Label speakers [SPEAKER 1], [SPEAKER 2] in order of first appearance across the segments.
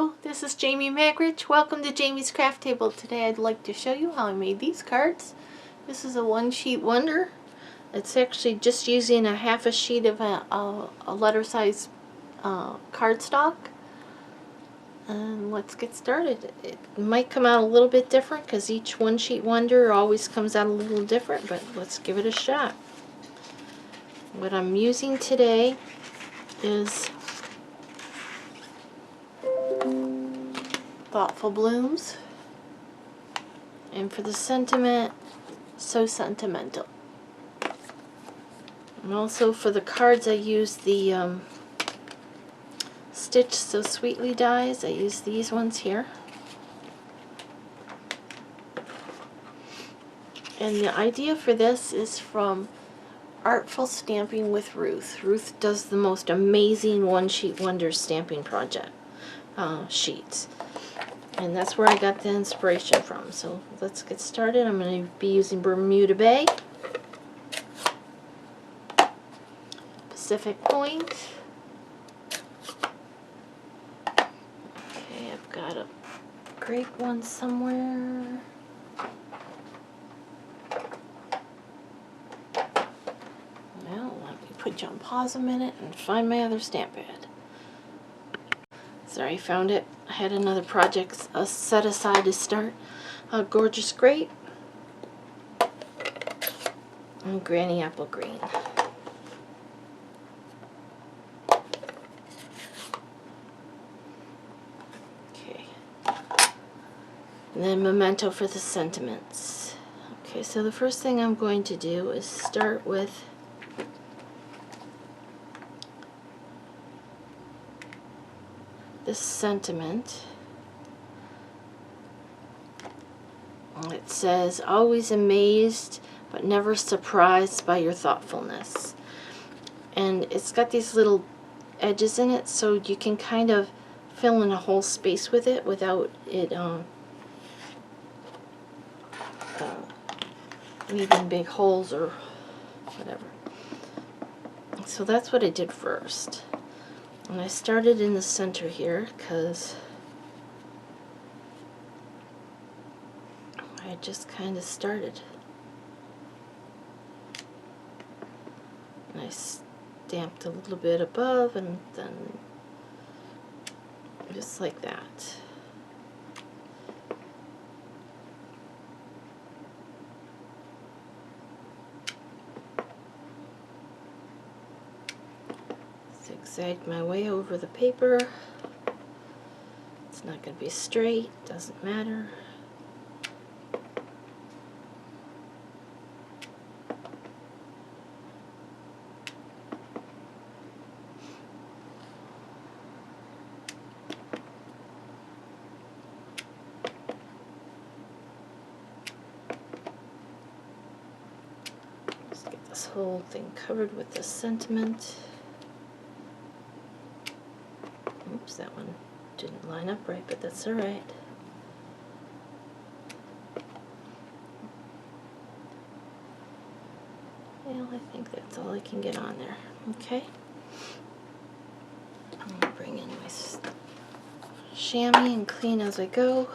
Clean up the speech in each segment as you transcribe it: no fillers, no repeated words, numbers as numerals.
[SPEAKER 1] Hello, this is Jamie Magridge. Welcome to Jamie's Craft Table. Today I'd like to show you how I made these cards. This is a one-sheet wonder. It's actually just using a half a sheet of a letter size cardstock. And let's get started. It might come out a little bit different because each one-sheet wonder always comes out a little different, but let's give it a shot. What I'm using today is Thoughtful Blooms, and for the sentiment, So Sentimental. And also for the cards I use the Stitch So Sweetly dies. I use these ones here. And the idea for this is from Artful Stamping with Ruth. Ruth does the most amazing one-sheet wonder stamping project sheets. And that's where I got the inspiration from. So let's get started. I'm going to be using Bermuda Bay, Pacific Point. Okay, I've got a grape one somewhere. Well, let me put you on pause a minute and find my other stamp pad. Sorry, found it. I had another project set aside to start. Gorgeous Grape and Granny Apple Green. Okay. And then Memento for the sentiments. Okay, so the first thing I'm going to do is start with this sentiment. It says, always amazed but never surprised by your thoughtfulness. And it's got these little edges in it, so you can kind of fill in a whole space with it without it leaving big holes or whatever. So that's what I did first. And I started in the center here because I just kind of started. And I stamped a little bit above and then just like that. Zigzag my way over the paper. It's not going to be straight, doesn't matter. Just get this whole thing covered with the sentiment. Oops, that one didn't line up right, but that's alright. Well, I think that's all I can get on there. Okay. I'm going to bring in my chamois and clean as I go.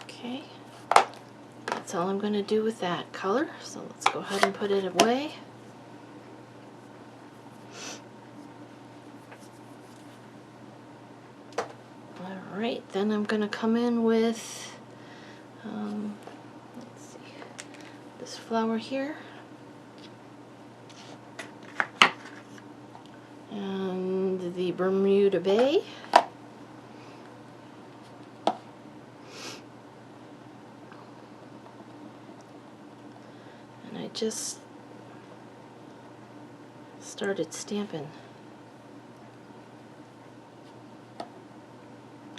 [SPEAKER 1] Okay. That's all I'm going to do with that color, so let's go ahead and put it away. Alright, then I'm going to come in with, let's see, this flower here, and the Bermuda Bay. And I just started stamping.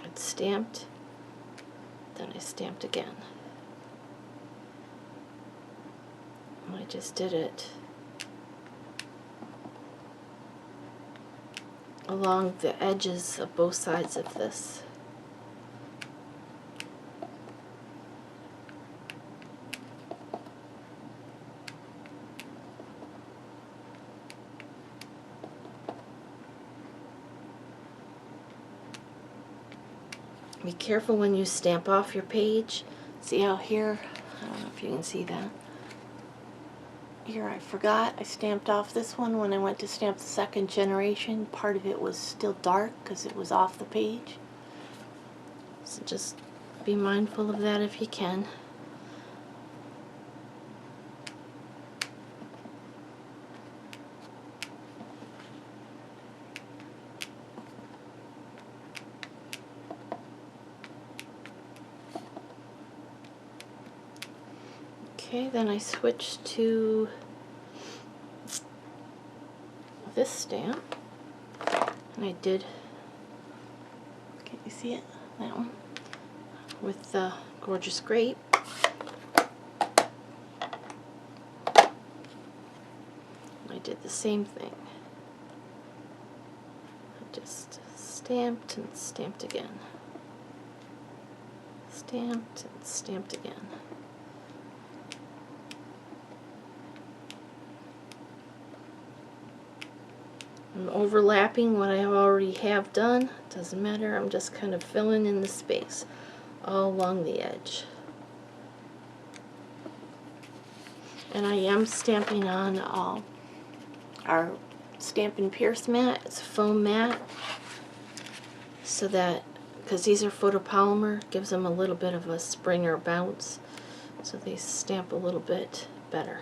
[SPEAKER 1] I'd stamped, then I stamped again. And I just did it along the edges of both sides of this. Be careful when you stamp off your page. See how here, I don't know if you can see that. Here I forgot, I stamped off this one when I went to stamp the second generation. Part of it was still dark because it was off the page. So just be mindful of that if you can. Okay, then I switched to this stamp, and I did, can you see it? That one, with the gorgeous grape. I did the same thing. I just stamped and stamped again. Stamped and stamped again. I'm overlapping what I already have done. Doesn't matter, I'm just kind of filling in the space all along the edge. And I am stamping on our Stampin' Pierce mat. It's a foam mat, so that, because these are photopolymer, gives them a little bit of a spring or bounce, so they stamp a little bit better.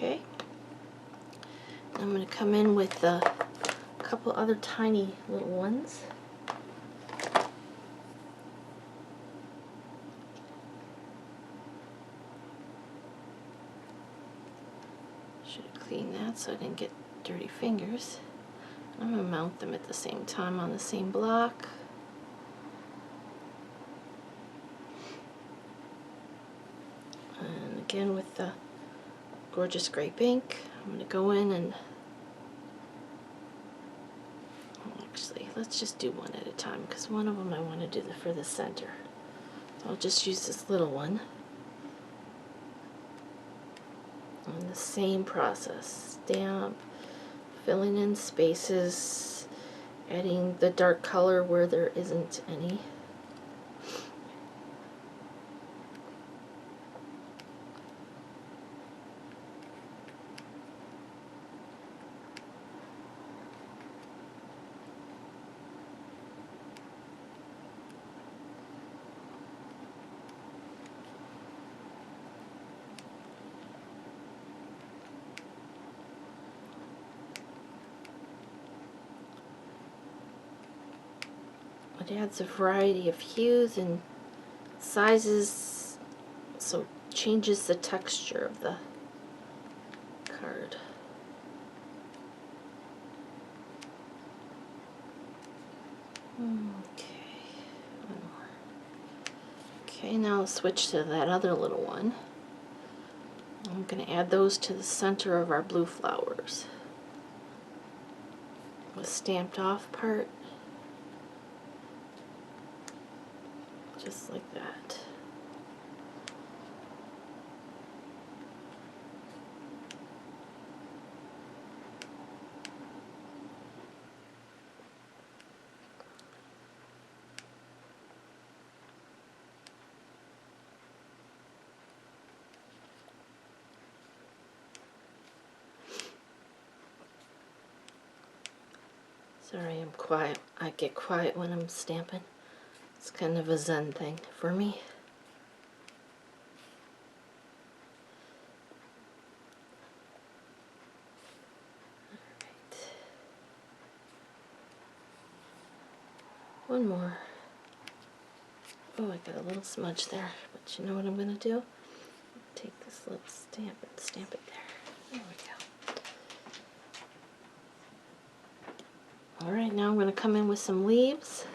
[SPEAKER 1] Okay, I'm going to come in with a couple other tiny little ones. Should have cleaned that so I didn't get dirty fingers. I'm going to mount them at the same time on the same block. And again with the gorgeous grape ink, I'm going to go in and, actually, let's just do one at a time, because one of them I want to do for the center. So I'll just use this little one. And the same process, stamp, filling in spaces, adding the dark color where there isn't any. It adds a variety of hues and sizes, so it changes the texture of the card. Okay, one more. Okay, now I'll switch to that other little one. I'm going to add those to the center of our blue flowers. The stamped off part. Just like that. Sorry, I'm quiet. I get quiet when I'm stamping. It's kind of a zen thing for me. Alright. One more. Oh, I got a little smudge there, but you know what I'm going to do? Take this little stamp and stamp it there. There we go. Alright, now I'm going to come in with some leaves.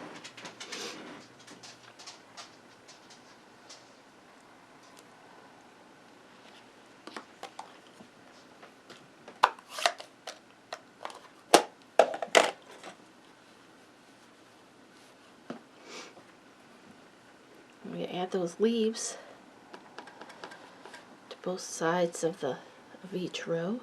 [SPEAKER 1] those leaves to both sides of each row.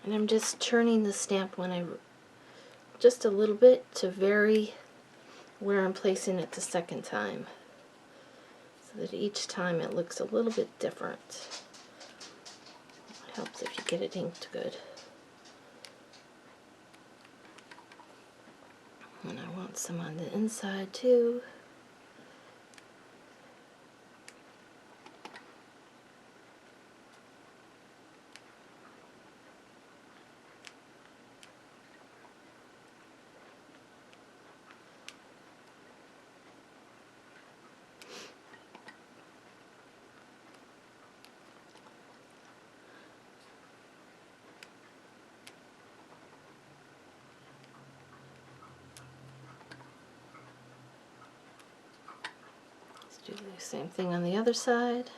[SPEAKER 1] And I'm just turning the stamp just a little bit to vary where I'm placing it the second time, so that each time it looks a little bit different. It helps if you get it inked good. And I want some on the inside too. Do the same thing on the other side.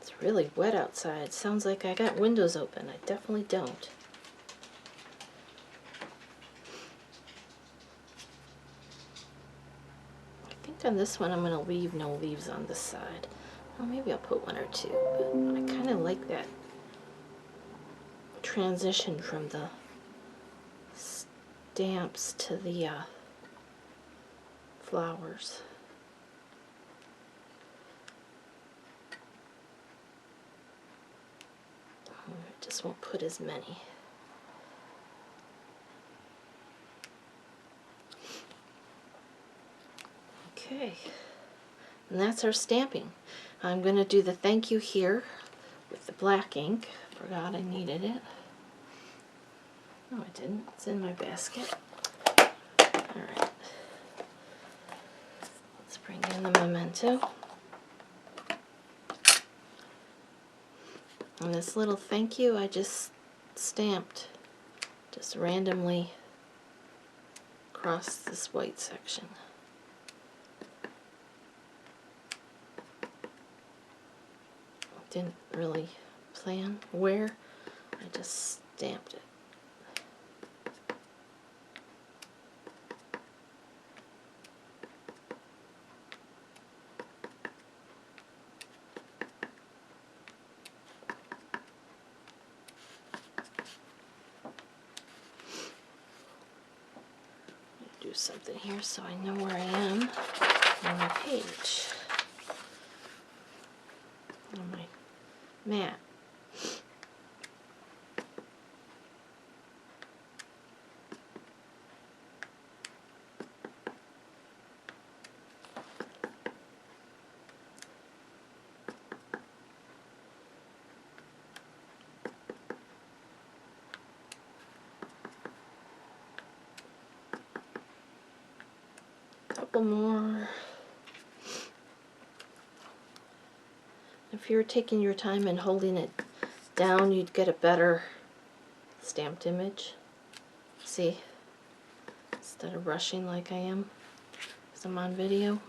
[SPEAKER 1] It's really wet outside. Sounds like I got windows open. I definitely don't. I think on this one I'm going to leave no leaves on this side. Well, maybe I'll put one or two, but I kind of like that transition from the stamps to the flowers. I just won't put as many. Okay, and that's our stamping. I'm going to do the thank you here with the black ink. Forgot I needed it. No, I didn't. It's in my basket. Alright. Let's bring in the memento. And this little thank you I just stamped just randomly across this white section. Didn't really plan where, I just stamped it. Do something here so I know where I am on my page, on my mat. Couple more. If you were taking your time and holding it down, you'd get a better stamped image. See? Instead of rushing like I am, because I'm on video.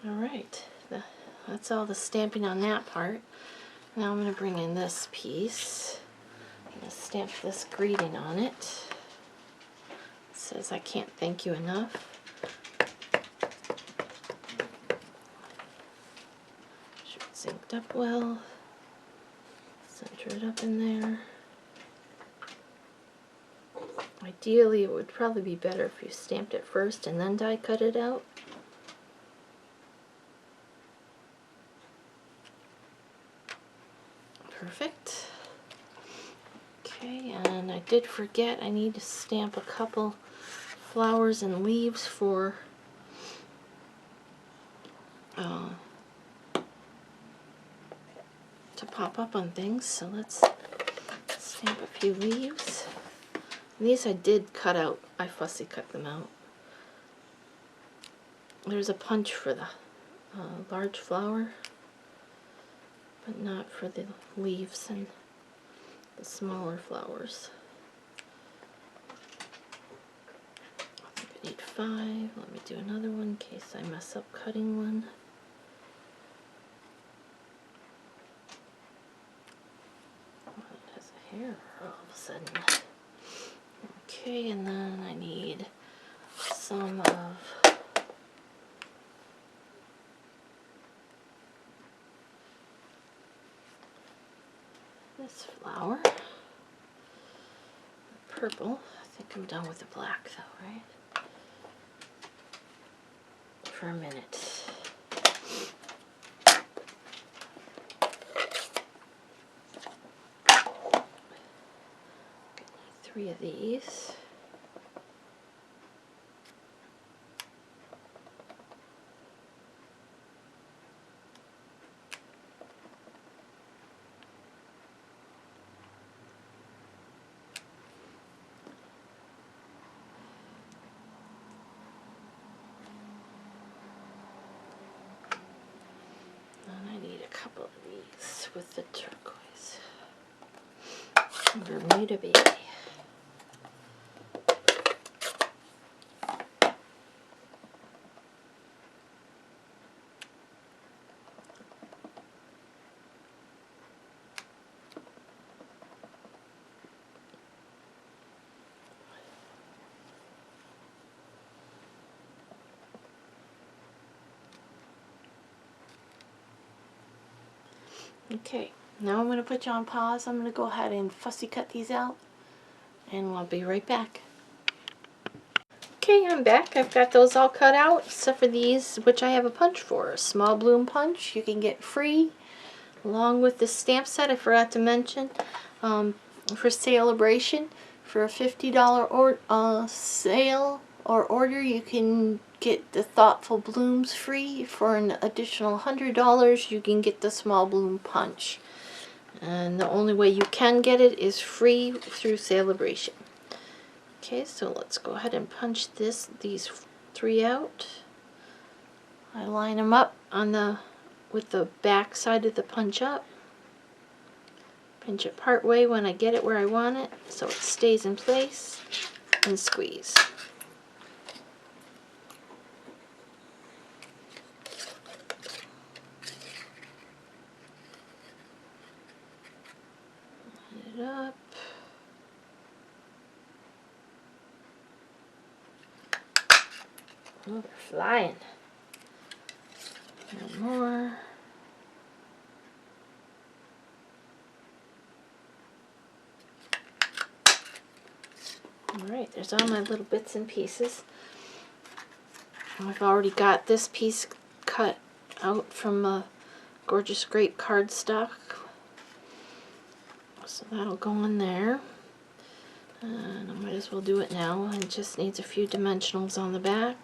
[SPEAKER 1] Alright, that's all the stamping on that part. Now I'm going to bring in this piece. I'm going to stamp this greeting on it. It says, I can't thank you enough. Sure it's inked up well. Center it up in there. Ideally, it would probably be better if you stamped it first and then die cut it out. Perfect. Okay, and I did forget I need to stamp a couple flowers and leaves for to pop up on things. So let's stamp a few leaves. And these I did cut out. I fussy cut them out. There's a punch for the large flower, but not for the leaves and the smaller flowers. I think I need 5. Let me do another one in case I mess up cutting one. It has a hair all of a sudden. Okay, and then I need some of this flower. Purple. I think I'm done with the black though, right? For a minute. Need 3 of these. Couple of these with the turquoise. Bermuda Baby. Okay, now I'm going to put you on pause. I'm going to go ahead and fussy cut these out, and I'll be right back. Okay, I'm back. I've got those all cut out, except for these, which I have a punch for. A small bloom punch you can get free, along with the stamp set I forgot to mention, for Celebration. For a $50 sale or order, you can get the Thoughtful Blooms free. For an additional $100, you can get the small bloom punch. And the only way you can get it is free through Celebration. Okay, so let's go ahead and punch these 3 out. I line them up on with the back side of the punch up. Pinch it part way when I get it where I want it so it stays in place, and squeeze. Line it up. Oh, they're flying. One more. Alright, there's all my little bits and pieces. I've already got this piece cut out from a gorgeous grape cardstock. So that'll go in there. And I might as well do it now. It just needs a few dimensionals on the back.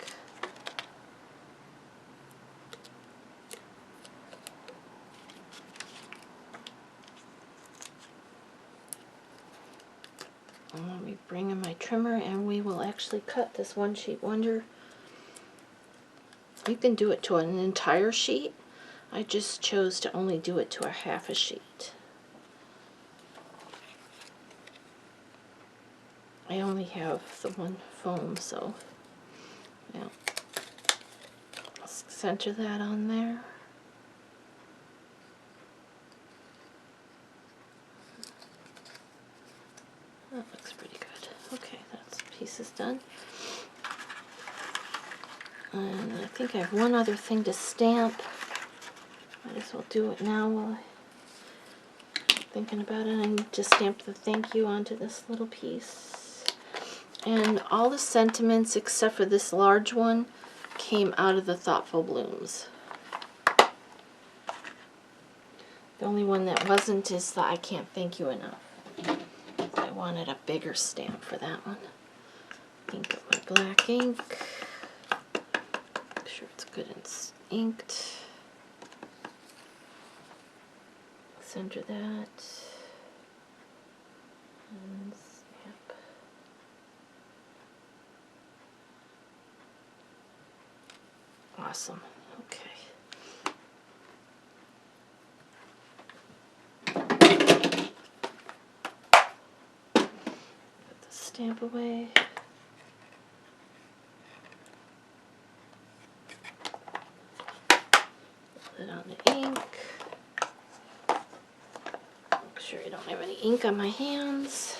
[SPEAKER 1] And let me bring in my trimmer and we will actually cut this one sheet wonder. You can do it to an entire sheet. I just chose to only do it to a half a sheet. I only have the one foam, so yeah. Let's center that on there. That looks pretty good. Okay, that piece is done. And I think I have one other thing to stamp. Might as well do it now while I'm thinking about it. I need to stamp the thank you onto this little piece. And all the sentiments except for this large one came out of the Thoughtful Blooms. The only one that wasn't is the I Can't Thank You Enough. I wanted a bigger stamp for that one. I think it would black ink. Make sure it's good and inked. Center that. And snap. Awesome. Okay. Put the stamp away. Put it on the ink. Make sure I don't have any ink on my hands.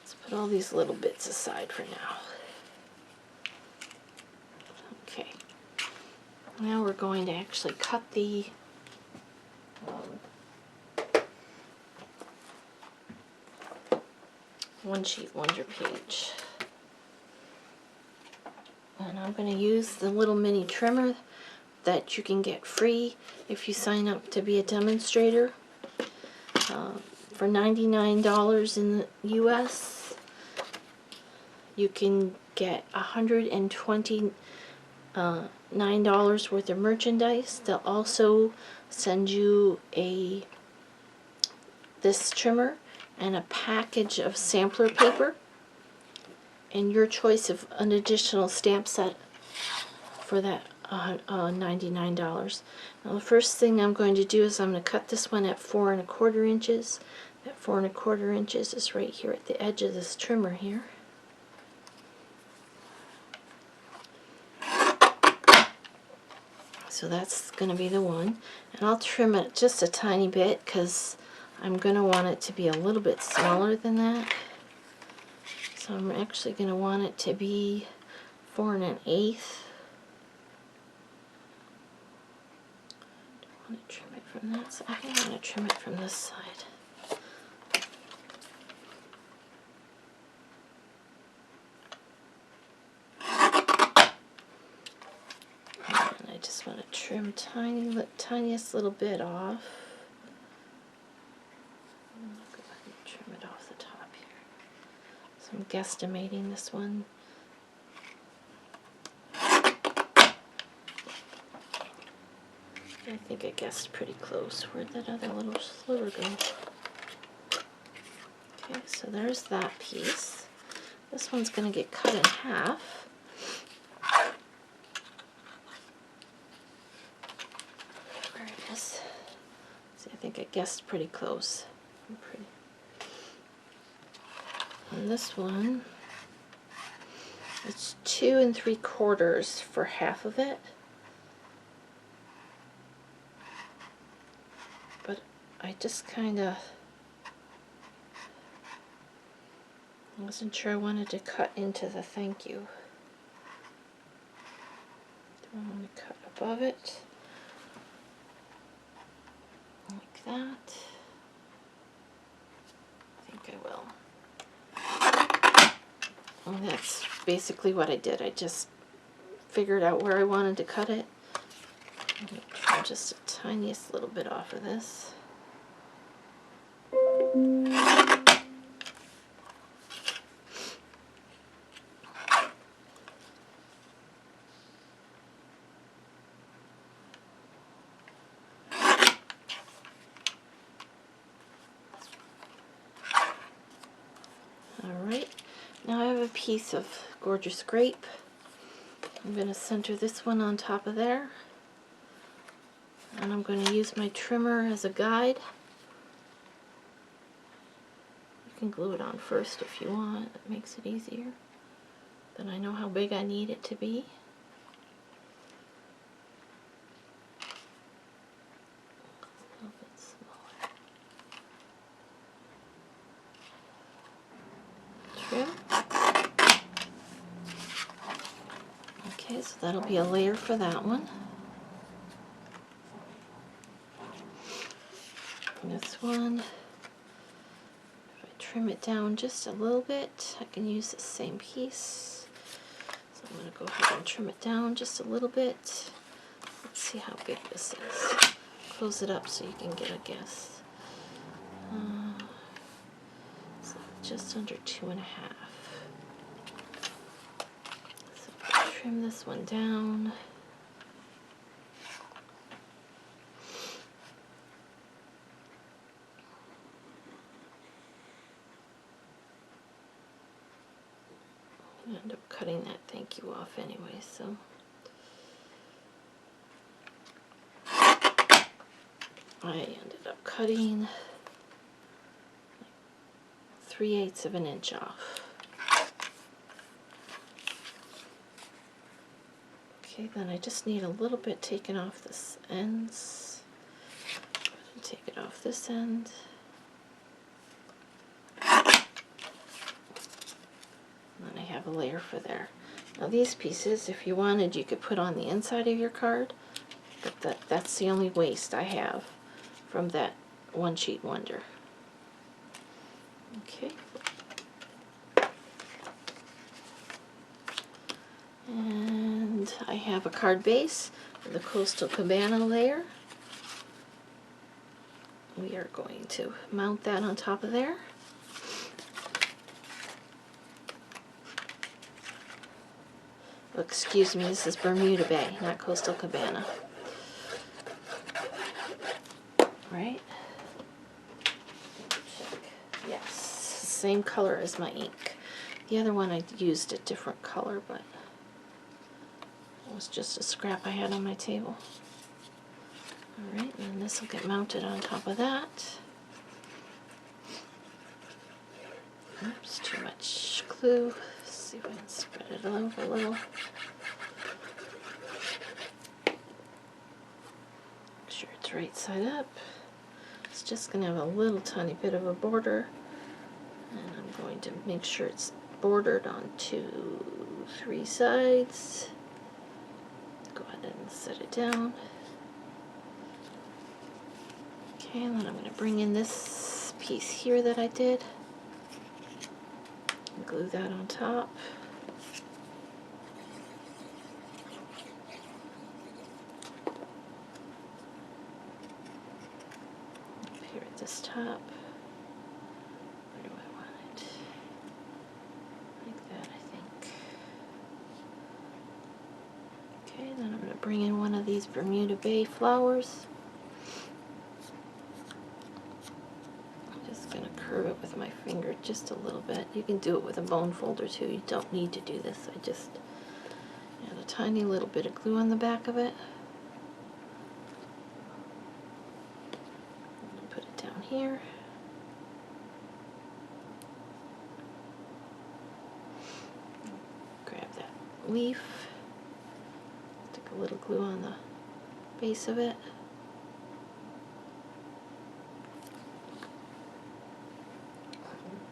[SPEAKER 1] Let's put all these little bits aside for now. Okay. Now we're going to actually cut the one sheet wonder page. And I'm going to use the little mini trimmer that you can get free if you sign up to be a demonstrator. For $99 in the US, you can get $129 worth of merchandise. They'll also send you this trimmer and a package of sampler paper and your choice of an additional stamp set for that $99. Now the first thing I'm going to do is I'm going to cut this one at 4 1/4 inches. That 4 1/4 inches is right here at the edge of this trimmer here. So that's going to be the one. And I'll trim it just a tiny bit because I'm going to want it to be a little bit smaller than that. So I'm actually going to want it to be 4 1/8. I want to trim it from that side. I think I'm going to trim it from this side. And I just want to trim tiniest little bit off. I'll go ahead and trim it off the top here. So I'm guesstimating this one. I think I guessed pretty close. Where'd that other little sliver go? Okay, so there's that piece. This one's going to get cut in half. Where it is. See, I think I guessed pretty close. And this one, it's 2 3/4 for half of it. But I just kind of wasn't sure I wanted to cut into the thank you. Do I want to cut above it? Like that. I think I will. And that's basically what I did. I just figured out where I wanted to cut it. I'm going to trim just the tiniest little bit off of this. Alright, now I have a piece of gorgeous grape. I'm going to center this one on top of there. And I'm going to use my trimmer as a guide. You can glue it on first if you want. It makes it easier. Then I know how big I need it to be. A little bit smaller. Trim. Okay, so that'll be a layer for that one. This one, if I trim it down just a little bit, I can use the same piece. So I'm going to go ahead and trim it down just a little bit. Let's see how big this is. Close it up so you can get a guess. It's just under 2 1/2. trim this one down. I end up cutting that thank you off anyway, so. I ended up cutting 3/8 of an inch off. Okay, then I just need a little bit taken off this ends. Take it off this end. And then I have a layer for there. Now these pieces, if you wanted, you could put on the inside of your card, but that's the only waste I have from that one sheet wonder. Okay. And I have a card base with the Coastal Cabana layer. We are going to mount that on top of there. Oh, excuse me, this is Bermuda Bay, not Coastal Cabana. Right? Check. Yes, same color as my ink. The other one I used a different color, but it was just a scrap I had on my table. Alright, and this will get mounted on top of that. Oops, too much glue. Let's see if I can spread it over a little. Make sure it's right side up. It's just going to have a little tiny bit of a border. And I'm going to make sure it's bordered on 3 sides. Go ahead and set it down. Okay, and then I'm going to bring in this piece here that I did. And glue that on top. Up here at this top. Where do I want it? Like that, I think. Okay, then I'm going to bring in one of these Bermuda Bay flowers. Curve it with my finger just a little bit. You can do it with a bone folder too. You don't need to do this. I just add a tiny little bit of glue on the back of it. And put it down here. Grab that leaf. Stick a little glue on the base of it.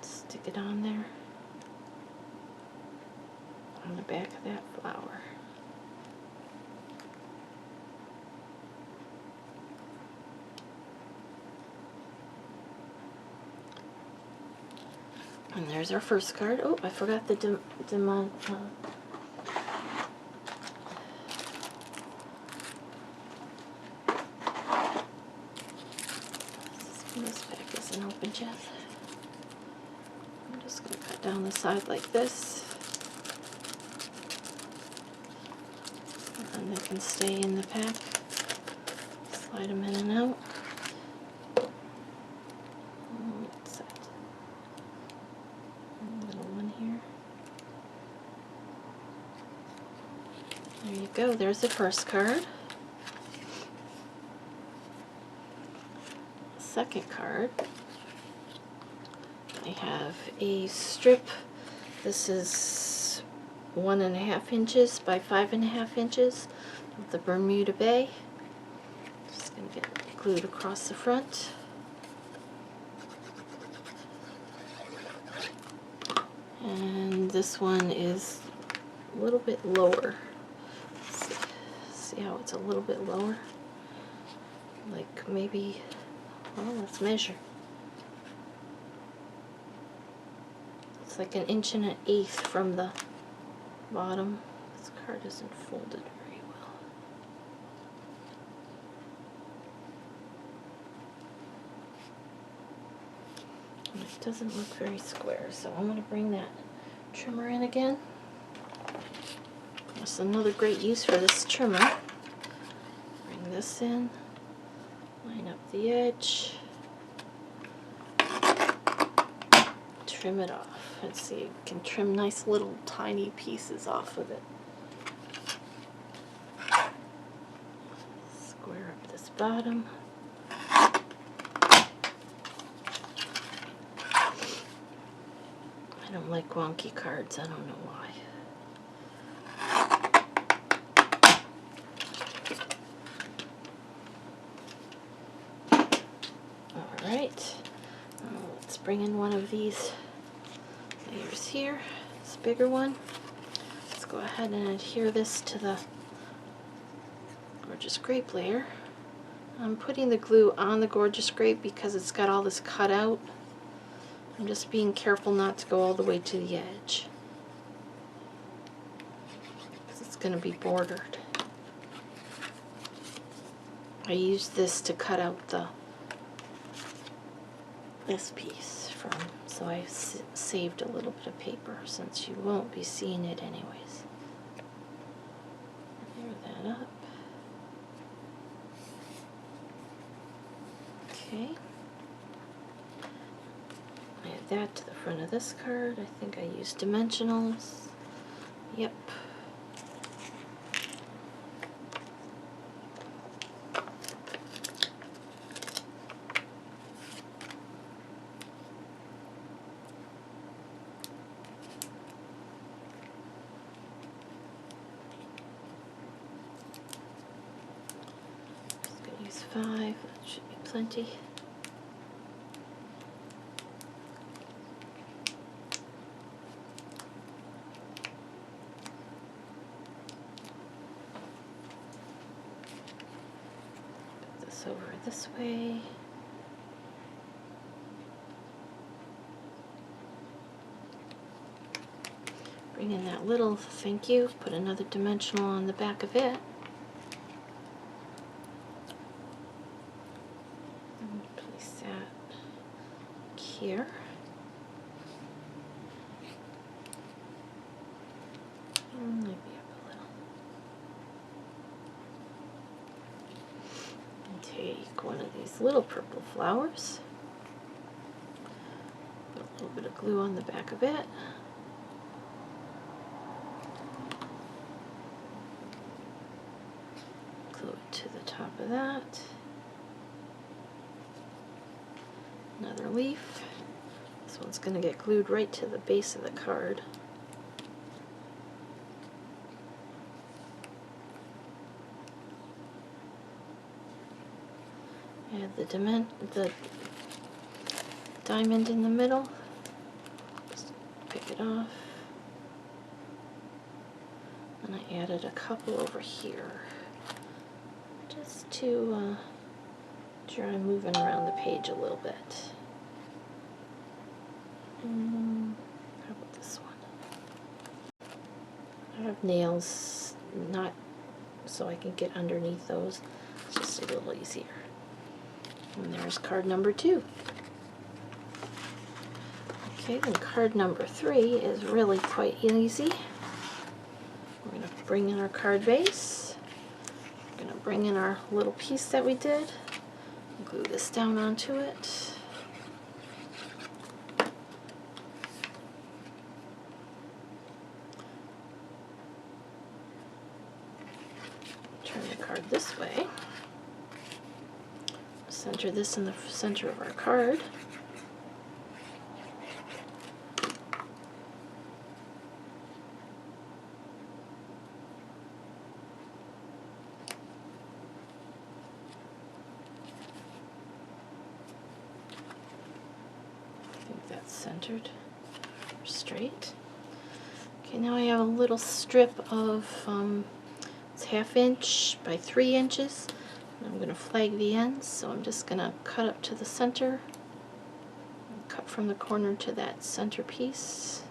[SPEAKER 1] Stick it on there, on the back of that flower. And there's our first card. Oh, I forgot the this back isn't open yet. I'm just going to cut down the side like this. And they can stay in the pack. Slide them in and out. What's that? A little one here. There you go. There's the first card. Second card. I have a strip. This is 1.5 inches by 5.5 inches of the Bermuda Bay. Just going to get it glued across the front. And this one is a little bit lower. See how it's a little bit lower? Like maybe, well, let's measure. It's like 1.125 inches from the bottom. This card isn't folded very well. And it doesn't look very square, so I'm going to bring that trimmer in again. That's another great use for this trimmer. Bring this in, line up the edge, trim it off. Let's see, you can trim nice little tiny pieces off of it. Square up this bottom. I don't like wonky cards, I don't know why. Alright, let's bring in one of these layers here, this bigger one. Let's go ahead and adhere this to the Gorgeous Grape layer. I'm putting the glue on the Gorgeous Grape because it's got all this cut out. I'm just being careful not to go all the way to the edge, because it's going to be bordered. I used this to cut out this piece from, so I saved a little bit of paper since you won't be seeing it anyways. Layer that up. Okay. Add that to the front of this card. I think I used dimensionals. Yep. Just gonna use 5. That should be plenty. Over this way. Bring in that little thank you, put another dimensional on the back of it. And place that here. And maybe up a little. Take one of these little purple flowers, put a little bit of glue on the back of it, glue it to the top of that, another leaf. This one's going to get glued right to the base of the card. Add the diamond in the middle. Just pick it off. And I added a couple over here, just to try moving around the page a little bit. How about this one? I have nails, not so I can get underneath those. It's just a little easier. And there's card number 2. Okay, then card number 3 is really quite easy. We're going to bring in our card base. We're going to bring in our little piece that we did. Glue this down onto it. Turn the card this way. Center this in the center of our card. I think that's centered or straight. Okay, now I have a little strip of, it's 1/2 inch by 3 inches. I'm going to flag the ends, so I'm just going to cut up to the center, and cut from the corner to that center piece.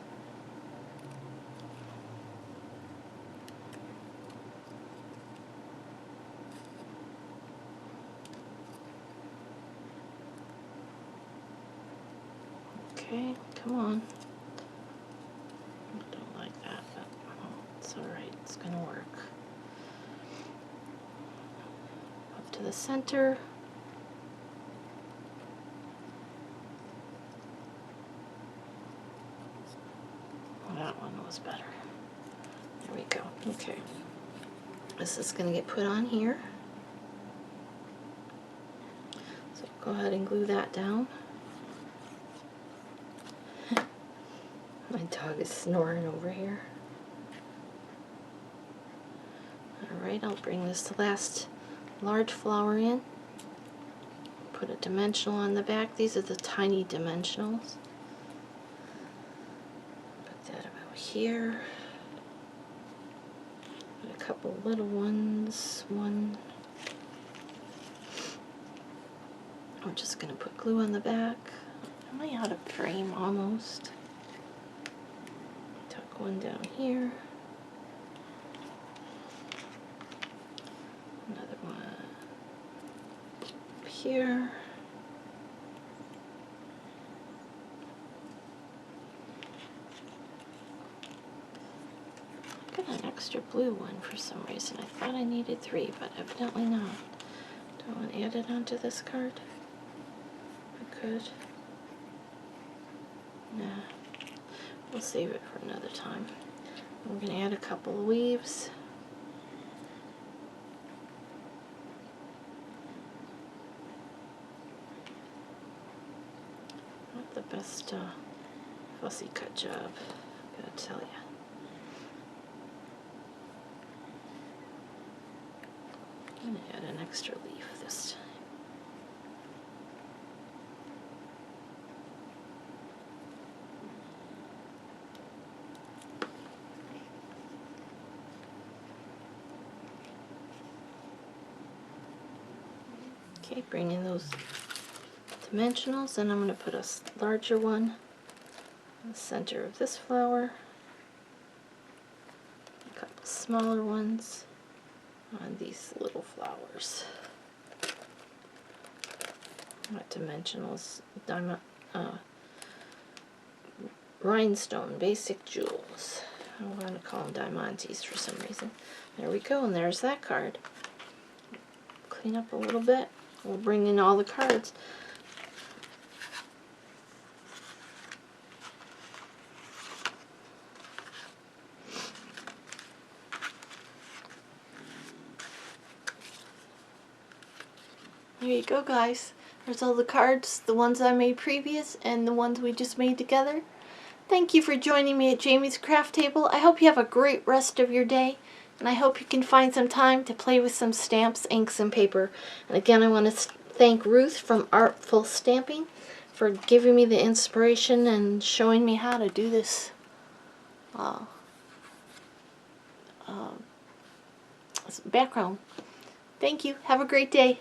[SPEAKER 1] Okay, come on. I don't like that, but it's alright, it's going to work. to the center. That one was better. There we go. Okay. This is going to get put on here. So go ahead and glue that down. My dog is snoring over here. Alright, I'll bring this last large flower in. Put a dimensional on the back. These are the tiny dimensionals. Put that about here. Put a couple little ones. One. I'm just going to put glue on the back. I'm out of frame almost. Tuck one down here. Another one up here. I got an extra blue one for some reason. I thought I needed 3, but evidently not. Do I want to add it onto this card? I could. Nah. We'll save it for another time. We're going to add a couple of leaves. Not the best fussy cut job, gotta tell you. I'm going to add an extra leaf this time. Okay, bring in those dimensionals, and I'm going to put a larger one in the center of this flower, a couple smaller ones on these little flowers. What dimensionals? Rhinestone basic jewels. I want to call them diamantes for some reason. There we go, and there's that card. Clean up a little bit. We'll bring in all the cards. There you go, guys. There's all the cards, the ones I made previous and the ones we just made together. Thank you for joining me at Jamie's Craft Table. I hope you have a great rest of your day, and I hope you can find some time to play with some stamps, inks, and paper. And again, I want to thank Ruth from Artful Stamping for giving me the inspiration and showing me how to do this background. Thank you. Have a great day.